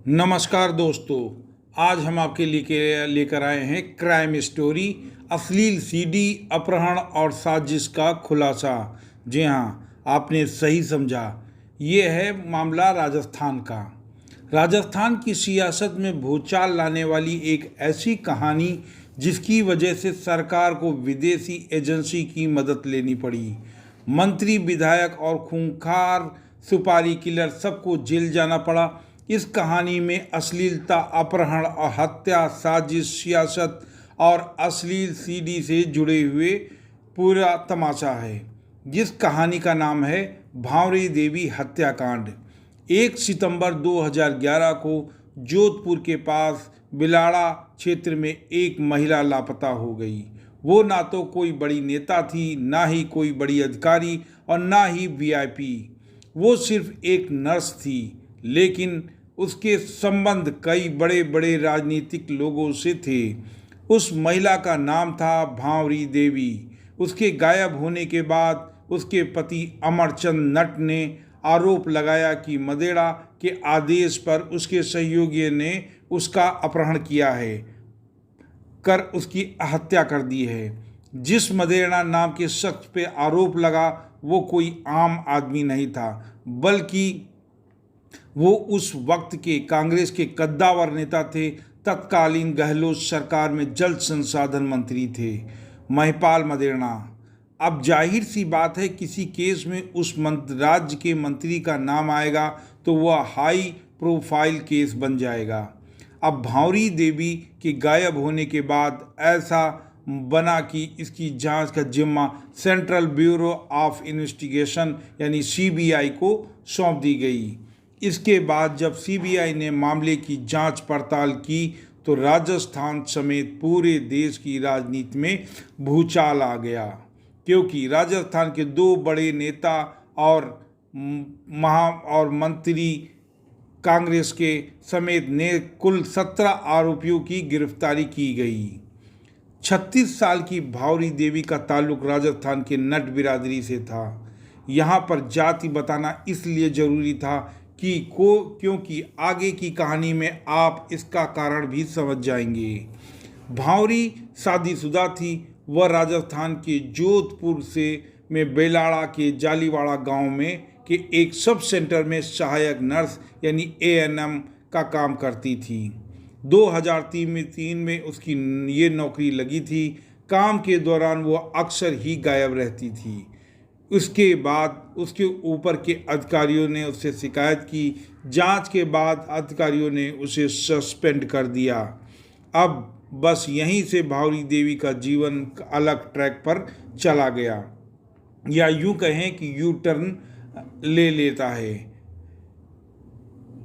नमस्कार दोस्तों। आज हम आपके लिए लेकर आए हैं क्राइम स्टोरी, अश्लील सीडी, अपहरण और साजिश का खुलासा। जी हाँ, आपने सही समझा। ये है मामला राजस्थान का। राजस्थान की सियासत में भूचाल लाने वाली एक ऐसी कहानी जिसकी वजह से सरकार को विदेशी एजेंसी की मदद लेनी पड़ी। मंत्री, विधायक और खूंखार सुपारी किलर सबको जेल जाना पड़ा। इस कहानी में अश्लीलता, अपहरण और हत्या, साजिश, सियासत और अश्लील सीडी से जुड़े हुए पूरा तमाशा है। जिस कहानी का नाम है भांवरी देवी हत्याकांड। 1 सितंबर 2011 को जोधपुर के पास बिलाड़ा क्षेत्र में एक महिला लापता हो गई। वो ना तो कोई बड़ी नेता थी, ना ही कोई बड़ी अधिकारी और ना ही वीआईपी। वो सिर्फ एक नर्स थी, लेकिन उसके संबंध कई बड़े बड़े राजनीतिक लोगों से थे। उस महिला का नाम था भांवरी देवी। उसके गायब होने के बाद उसके पति अमरचंद नट ने आरोप लगाया कि मदेड़ा के आदेश पर उसके सहयोगी ने उसका अपहरण किया है, कर उसकी हत्या कर दी है। जिस मदेड़ा नाम के शख्स पे आरोप लगा वो कोई आम आदमी नहीं था, बल्कि वो उस वक्त के कांग्रेस के कद्दावर नेता थे। तत्कालीन गहलोत सरकार में जल संसाधन मंत्री थे, महिपाल मदेरणा। अब जाहिर सी बात है, किसी केस में उस राज्य के मंत्री का नाम आएगा तो वह हाई प्रोफाइल केस बन जाएगा। अब भांवरी देवी के गायब होने के बाद ऐसा बना कि इसकी जांच का जिम्मा सेंट्रल ब्यूरो ऑफ इन्वेस्टिगेशन यानी सीबीआई को सौंप दी गई। इसके बाद जब सीबीआई ने मामले की जांच पड़ताल की तो राजस्थान समेत पूरे देश की राजनीति में भूचाल आ गया, क्योंकि राजस्थान के दो बड़े नेता और मंत्री कांग्रेस के समेत ने कुल 17 आरोपियों की गिरफ्तारी की गई। 36 साल की भांवरी देवी का ताल्लुक राजस्थान के नट बिरादरी से था। यहाँ पर जाति बताना इसलिए जरूरी था क्योंकि आगे की कहानी में आप इसका कारण भी समझ जाएंगे। भांवरी शादीशुदा थी। वह राजस्थान के जोधपुर में बेलाड़ा के जालीवाड़ा गांव में के एक सब सेंटर में सहायक नर्स यानी एएनएम का काम करती थी। 2003 में उसकी ये नौकरी लगी थी। काम के दौरान वह अक्सर ही गायब रहती थी। उसके बाद उसके ऊपर के अधिकारियों ने उससे शिकायत की। जांच के बाद अधिकारियों ने उसे सस्पेंड कर दिया। अब बस यहीं से भांवरी देवी का जीवन अलग ट्रैक पर चला गया, या यूं कहें कि यू टर्न ले लेता है।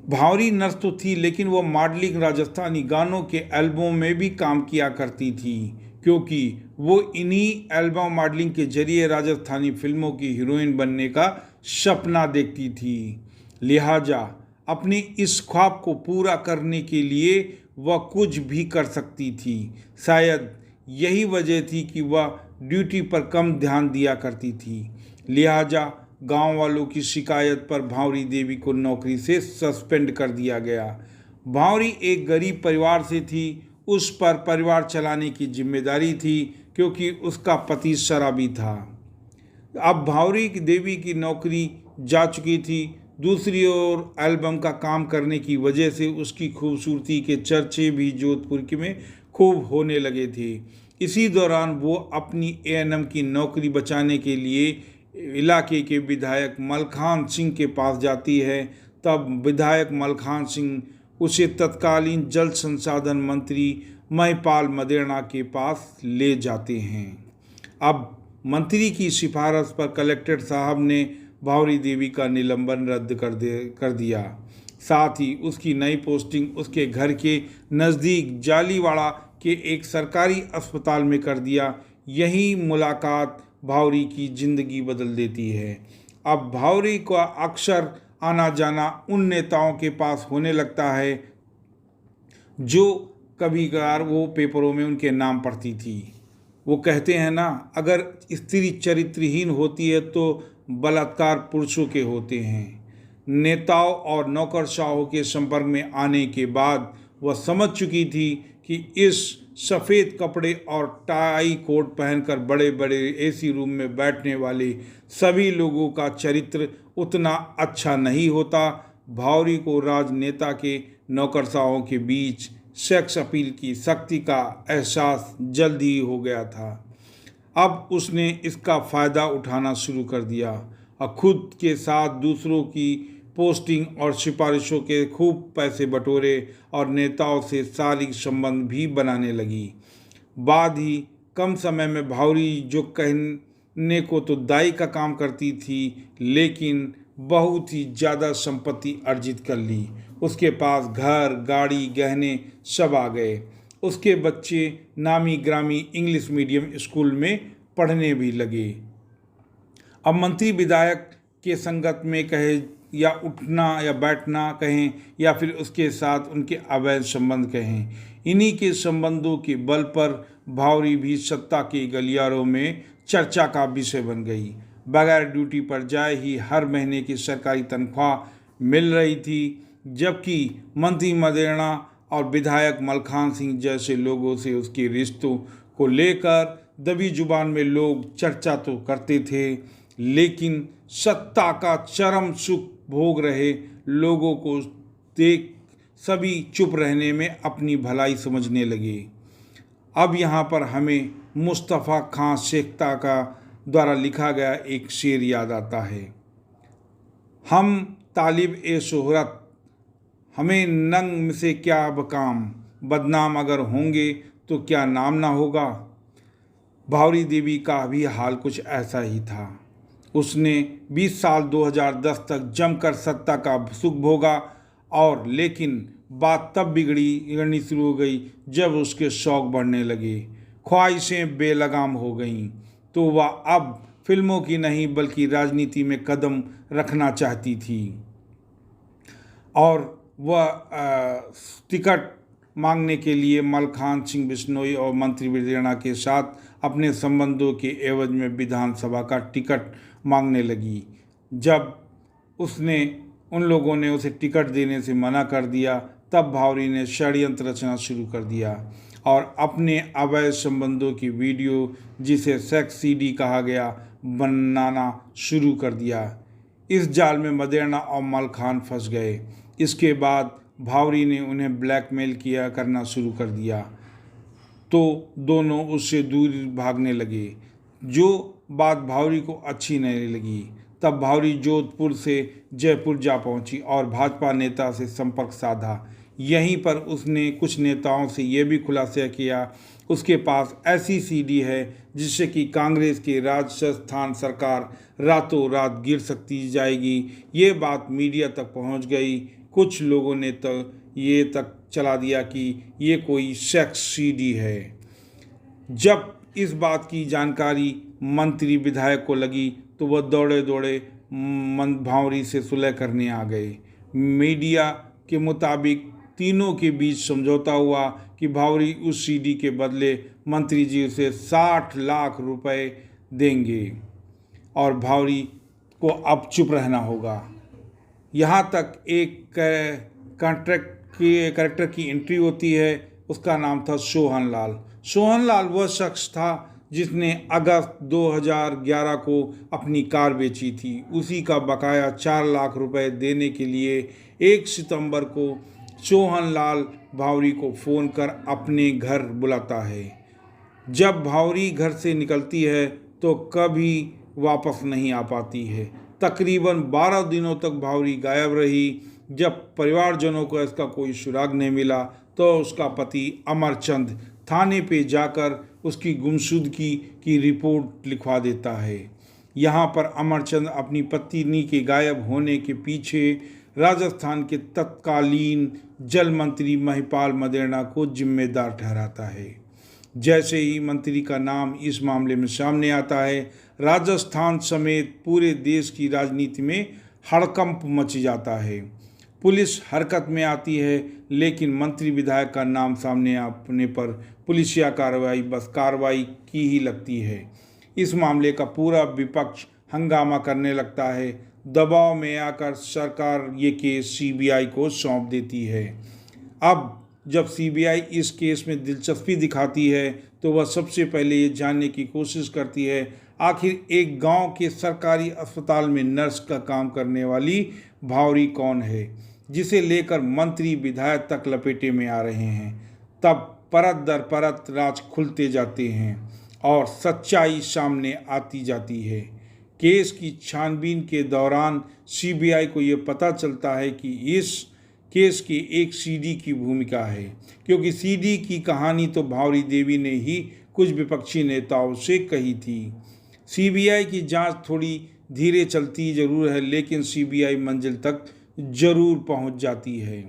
भांवरी नर्स तो थी, लेकिन वह मॉडलिंग, राजस्थानी गानों के एल्बम में भी काम किया करती थी, क्योंकि वो इन्हीं एल्बम मॉडलिंग के जरिए राजस्थानी फिल्मों की हीरोइन बनने का सपना देखती थी। लिहाजा अपने इस ख्वाब को पूरा करने के लिए वह कुछ भी कर सकती थी। शायद यही वजह थी कि वह ड्यूटी पर कम ध्यान दिया करती थी। लिहाजा गांव वालों की शिकायत पर भांवरी देवी को नौकरी से सस्पेंड कर दिया गया। भांवरी एक गरीब परिवार से थी। उस पर परिवार चलाने की जिम्मेदारी थी, क्योंकि उसका पति शराबी था। अब भांवरी देवी की नौकरी जा चुकी थी। दूसरी ओर एल्बम का काम करने की वजह से उसकी खूबसूरती के चर्चे भी जोधपुर में खूब होने लगे थे। इसी दौरान वो अपनी एएनएम की नौकरी बचाने के लिए इलाके के विधायक मलखान सिंह के पास जाती है। तब विधायक मलखान सिंह उसे तत्कालीन जल संसाधन मंत्री महिपाल मदेरणा के पास ले जाते हैं। अब मंत्री की सिफारिश पर कलेक्टर साहब ने भांवरी देवी का निलंबन रद्द कर दिया। साथ ही उसकी नई पोस्टिंग उसके घर के नज़दीक जालीवाड़ा के एक सरकारी अस्पताल में कर दिया। यही मुलाकात भांवरी की जिंदगी बदल देती है। अब भांवरी का अक्सर आना जाना उन नेताओं के पास होने लगता है जो कभी कभार वो पेपरों में उनके नाम पढ़ती थी। वो कहते हैं ना, अगर स्त्री चरित्रहीन होती है तो बलात्कार पुरुषों के होते हैं। नेताओं और नौकरशाहों के संपर्क में आने के बाद वह समझ चुकी थी कि इस सफ़ेद कपड़े और टाई कोट पहनकर बड़े बड़े एसी रूम में बैठने वाले सभी लोगों का चरित्र उतना अच्छा नहीं होता। भावरी को राजनेता के नौकरशाहों के बीच सेक्स अपील की शक्ति का एहसास जल्द ही हो गया था। अब उसने इसका फ़ायदा उठाना शुरू कर दिया और खुद के साथ दूसरों की पोस्टिंग और सिफारिशों के खूब पैसे बटोरे और नेताओं से शारीरिक संबंध भी बनाने लगी। बाद ही कम समय में भावरी जो कहने को तो दाई का काम करती थी, लेकिन बहुत ही ज़्यादा संपत्ति अर्जित कर ली। उसके पास घर, गाड़ी, गहने सब आ गए। उसके बच्चे नामी ग्रामी इंग्लिश मीडियम स्कूल में पढ़ने भी लगे। अब मंत्री विधायक के संगत में कहे या उठना या बैठना कहें या फिर उसके साथ उनके अवैध संबंध कहें, इन्हीं के संबंधों के बल पर भावरी भी सत्ता के गलियारों में चर्चा का विषय बन गई। बगैर ड्यूटी पर जाए ही हर महीने की सरकारी तनख्वाह मिल रही थी, जबकि मंत्री मदेरणा और विधायक मलखान सिंह जैसे लोगों से उसके रिश्तों को लेकर दबी जुबान में लोग चर्चा तो करते थे, लेकिन सत्ता का चरम सुख भोग रहे लोगों को देख सभी चुप रहने में अपनी भलाई समझने लगे। अब यहाँ पर हमें मुस्तफ़ा खां शेख्ता का द्वारा लिखा गया एक शेर याद आता है। हम तालिब ए शोहरत, हमें नंग से क्या बकाम, बदनाम अगर होंगे तो क्या नाम ना होगा। भावरी देवी का भी हाल कुछ ऐसा ही था। उसने 20 साल 2010 तक जमकर सत्ता का सुख भोगा और लेकिन बात तब बिगड़नी शुरू हो गई जब उसके शौक बढ़ने लगे, ख्वाहिशें बेलगाम हो गईं। तो वह अब फिल्मों की नहीं बल्कि राजनीति में कदम रखना चाहती थी और वह टिकट मांगने के लिए मलखान सिंह बिश्नोई और मंत्री मदेरणा के साथ अपने संबंधों के एवज में विधानसभा का टिकट मांगने लगी। जब उसने उन लोगों ने उसे टिकट देने से मना कर दिया, तब भावरी ने षड्यंत्र रचना शुरू कर दिया और अपने अवैध संबंधों की वीडियो, जिसे सेक्स सीडी कहा गया, बनाना शुरू कर दिया। इस जाल में मदेरणा और मलखान फंस गए। इसके बाद भावरी ने उन्हें ब्लैकमेल किया करना शुरू कर दिया, तो दोनों उससे दूर भागने लगे। जो बात भावरी को अच्छी नहीं लगी, तब भावरी जोधपुर से जयपुर जा पहुंची और भाजपा नेता से संपर्क साधा। यहीं पर उसने कुछ नेताओं से यह भी खुलासा किया उसके पास ऐसी सीडी है जिससे कि कांग्रेस की राजस्थान सरकार रातों रात गिर सकती जाएगी। ये बात मीडिया तक पहुंच गई। कुछ लोगों ने तो ये तक चला दिया कि ये कोई सेक्स सीडी है। जब इस बात की जानकारी मंत्री विधायक को लगी तो वह दौड़े दौड़े भावरी से सुलह करने आ गए। मीडिया के मुताबिक तीनों के बीच समझौता हुआ कि भावरी उस सीडी के बदले मंत्री जी उसे 60 लाख रुपए देंगे और भावरी को अब चुप रहना होगा। यहाँ तक एक कैरेक्टर की एंट्री होती है। उसका नाम था सोहन लाल। सोहन लाल वह शख्स था जिसने अगस्त 2011 को अपनी कार बेची थी। उसी का बकाया 4 लाख रुपए देने के लिए 1 सितंबर को सोहन लाल भावरी को फ़ोन कर अपने घर बुलाता है। जब भावरी घर से निकलती है तो कभी वापस नहीं आ पाती है। तकरीबन 12 दिनों तक भावरी गायब रही। जब परिवारजनों को इसका कोई सुराग नहीं मिला तो उसका पति अमरचंद थाने पे जाकर उसकी गुमशुदगी की रिपोर्ट लिखवा देता है। यहाँ पर अमरचंद अपनी पत्नी के गायब होने के पीछे राजस्थान के तत्कालीन जल मंत्री महिपाल मदेरणा को जिम्मेदार ठहराता है। जैसे ही मंत्री का नाम इस मामले में सामने आता है, राजस्थान समेत पूरे देश की राजनीति में हड़कंप मच जाता है। पुलिस हरकत में आती है, लेकिन मंत्री विधायक का नाम सामने आने पर पुलिसिया कार्रवाई बस कार्रवाई की ही लगती है। इस मामले का पूरा विपक्ष हंगामा करने लगता है। दबाव में आकर सरकार ये केस सीबीआई को सौंप देती है। अब जब सीबीआई इस केस में दिलचस्पी दिखाती है तो वह सबसे पहले ये जानने की कोशिश करती है आखिर एक गांव के सरकारी अस्पताल में नर्स का काम करने वाली भावरी कौन है, जिसे लेकर मंत्री विधायक तक लपेटे में आ रहे हैं। तब परत दर परत राज खुलते जाते हैं और सच्चाई सामने आती जाती है। केस की छानबीन के दौरान सीबीआई को ये पता चलता है कि इस केस की एक सीडी की भूमिका है, क्योंकि सीडी की कहानी तो भावरी देवी ने ही कुछ विपक्षी नेताओं से कही थी। सीबीआई की जांच थोड़ी धीरे चलती जरूर है, लेकिन सीबीआई मंजिल तक जरूर पहुंच जाती है।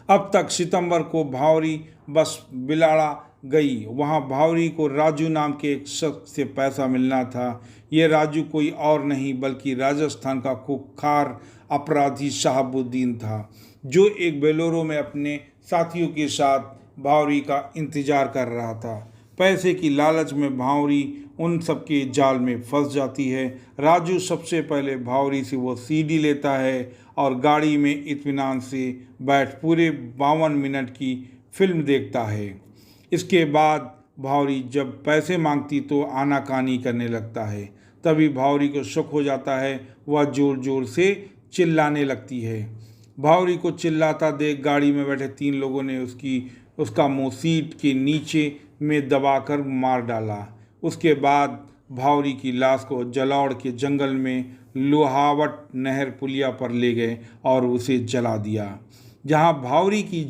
अब तक सितंबर को भावरी बस बिलाड़ा गई। वहां भावरी को राजू नाम के एक शख्स से पैसा मिलना था। ये राजू कोई और नहीं बल्कि राजस्थान का कुख्यात अपराधी शहाबुद्दीन था, जो एक बेलोरो में अपने साथियों के साथ भावरी का इंतजार कर रहा था। पैसे की लालच में भावरी उन सबके जाल में फंस जाती है। राजू सबसे पहले भावरी से वो सीडी लेता है और गाड़ी में इत्मीनान से बैठ पूरे 52 मिनट की फिल्म देखता है। इसके बाद भावरी जब पैसे मांगती तो आनाकानी करने लगता है। तभी भावरी को शक हो जाता है। वह जोर जोर से चिल्लाने लगती है। भावरी को चिल्लाता देख गाड़ी में बैठे 3 लोगों ने उसका मुंह सीट के नीचे में दबाकर मार डाला। उसके बाद भावरी की लाश को जलौड़ के जंगल में लोहावट नहर पुलिया पर ले गए और उसे जला दिया। जहां भावरी की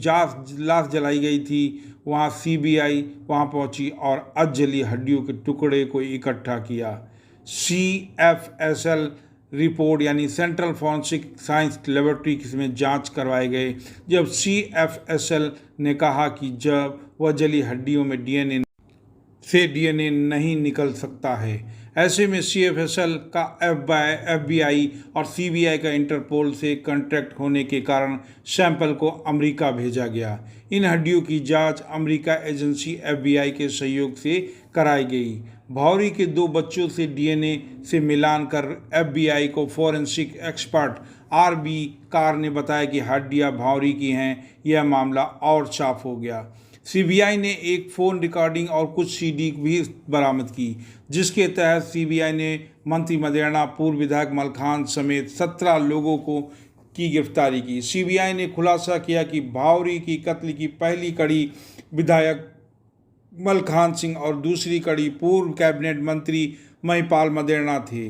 लाश जलाई गई थी वहां सीबीआई वहां पहुंची और अधजली हड्डियों के टुकड़े को इकट्ठा किया। CFSL रिपोर्ट यानी सेंट्रल फॉरेंसिक साइंस लेबोरेटरी में जांच करवाए गए। जब CFSL ने कहा कि जब वह जली हड्डियों में डीएनए नहीं निकल सकता है। ऐसे में CFSL का FBI और CBI का इंटरपोल से कॉन्ट्रैक्ट होने के कारण सैंपल को अमेरिका भेजा गया। इन हड्डियों की जांच अमेरिका एजेंसी FBI के सहयोग से कराई गई। भावरी के 2 बच्चों से डीएनए से मिलान कर FBI को फॉरेंसिक एक्सपर्ट RB कार ने बताया कि हड्डियां भावरी की हैं। यह मामला और साफ हो गया। सीबीआई ने एक फ़ोन रिकॉर्डिंग और कुछ सीडी भी बरामद की, जिसके तहत सीबीआई ने मंत्री मदेरणा, पूर्व विधायक मलखान समेत 17 लोगों की गिरफ्तारी की। सीबीआई ने खुलासा किया कि भावरी की कत्ल की पहली कड़ी विधायक मलखान सिंह और दूसरी कड़ी पूर्व कैबिनेट मंत्री महिपाल मदेरणा थे,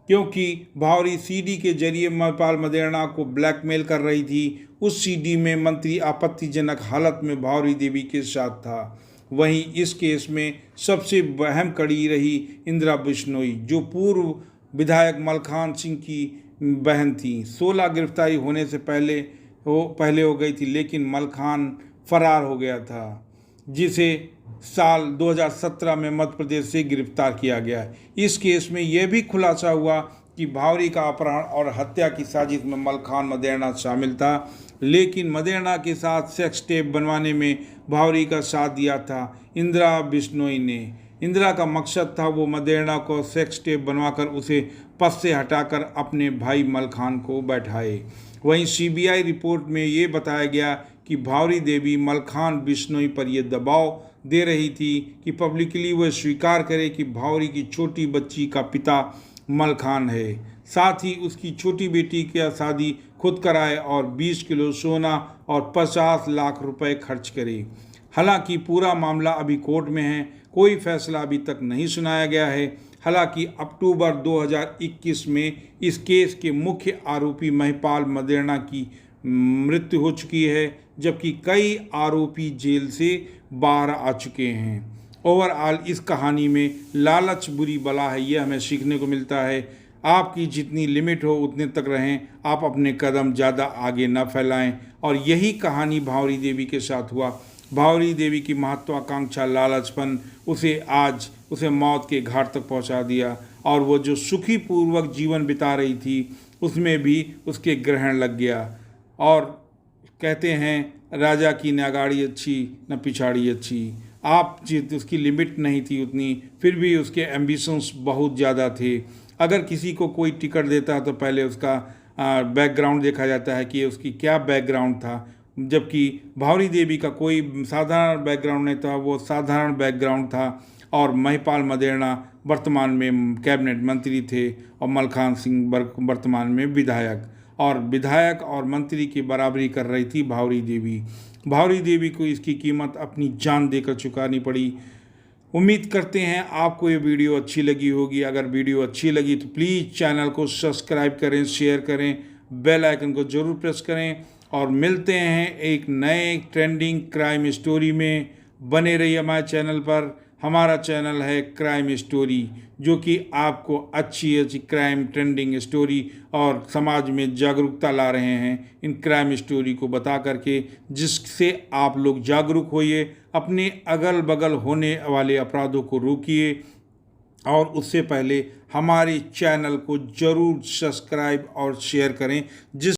क्योंकि भावरी सीडी के जरिए महिपाल मदेरणा को ब्लैकमेल कर रही थी। उस सीडी में मंत्री आपत्तिजनक हालत में भावरी देवी के साथ था। वहीं इस केस में सबसे अहम कड़ी रही इंदिरा बिश्नोई, जो पूर्व विधायक मलखान सिंह की बहन थी। 16 गिरफ्तारी होने से पहले हो गई थी, लेकिन मलखान फरार हो गया था, जिसे साल 2017 में मध्य प्रदेश से गिरफ्तार किया गया। इस केस में यह भी खुलासा हुआ कि भावरी का अपहरण और हत्या की साजिश में मलखान मदेरणा शामिल था, लेकिन मदेरणा के साथ सेक्स टेप बनवाने में भावरी का साथ दिया था इंदिरा बिश्नोई ने। इंदिरा का मकसद था वो मदेरणा को सेक्स टेप बनवाकर उसे पद से हटाकर अपने भाई मलखान को बैठाए। वहीं सीबीआई रिपोर्ट में ये बताया गया कि भावरी देवी मलखान बिश्नोई पर यह दबाव दे रही थी कि पब्लिकली वह स्वीकार करे कि भावरी की छोटी बच्ची का पिता मलखान है, साथ ही उसकी छोटी बेटी की शादी खुद कराए और 20 किलो सोना और 50 लाख रुपए खर्च करे। हालांकि पूरा मामला अभी कोर्ट में है, कोई फैसला अभी तक नहीं सुनाया गया है। हालांकि अक्टूबर 2021 में इस केस के मुख्य आरोपी महिपाल मदेरणा की मृत्यु हो चुकी है, जबकि कई आरोपी जेल से बाहर आ चुके हैं। ओवरऑल इस कहानी में लालच बुरी बला है, यह हमें सीखने को मिलता है। आपकी जितनी लिमिट हो उतने तक रहें, आप अपने कदम ज़्यादा आगे न फैलाएं। और यही कहानी भावरी देवी के साथ हुआ। भावरी देवी की महत्वाकांक्षा, लालचपन उसे मौत के घाट तक पहुंचा दिया, और वो जो सुखी पूर्वक जीवन बिता रही थी उसमें भी उसके ग्रहण लग गया। और कहते हैं राजा की न अगाड़ी अच्छी न पिछाड़ी अच्छी। उसकी लिमिट नहीं थी उतनी, फिर भी उसके एम्बिशंस बहुत ज़्यादा थे। अगर किसी को कोई टिकट देता है तो पहले उसका बैकग्राउंड देखा जाता है कि उसकी क्या बैकग्राउंड था, जबकि भावरी देवी का कोई साधारण बैकग्राउंड नहीं था, वो साधारण बैकग्राउंड था। और महिपाल मदेरणा वर्तमान में कैबिनेट मंत्री थे और मलखान सिंह वर्तमान में विधायक और मंत्री की बराबरी कर रही थी भावरी देवी। भावरी देवी को इसकी कीमत अपनी जान देकर चुकानी पड़ी। उम्मीद करते हैं आपको ये वीडियो अच्छी लगी होगी। अगर वीडियो अच्छी लगी तो प्लीज़ चैनल को सब्सक्राइब करें, शेयर करें, बेल आइकन को ज़रूर प्रेस करें और मिलते हैं एक नए ट्रेंडिंग क्राइम स्टोरी में। बने रहिए हमारे चैनल पर। हमारा चैनल है क्राइम स्टोरी, जो कि आपको अच्छी अच्छी क्राइम ट्रेंडिंग स्टोरी और समाज में जागरूकता ला रहे हैं इन क्राइम स्टोरी को बता करके, जिससे आप लोग जागरूक होइए, अपने अगल बगल होने वाले अपराधों को रोकिए और उससे पहले हमारे चैनल को ज़रूर सब्सक्राइब और शेयर करें, जिस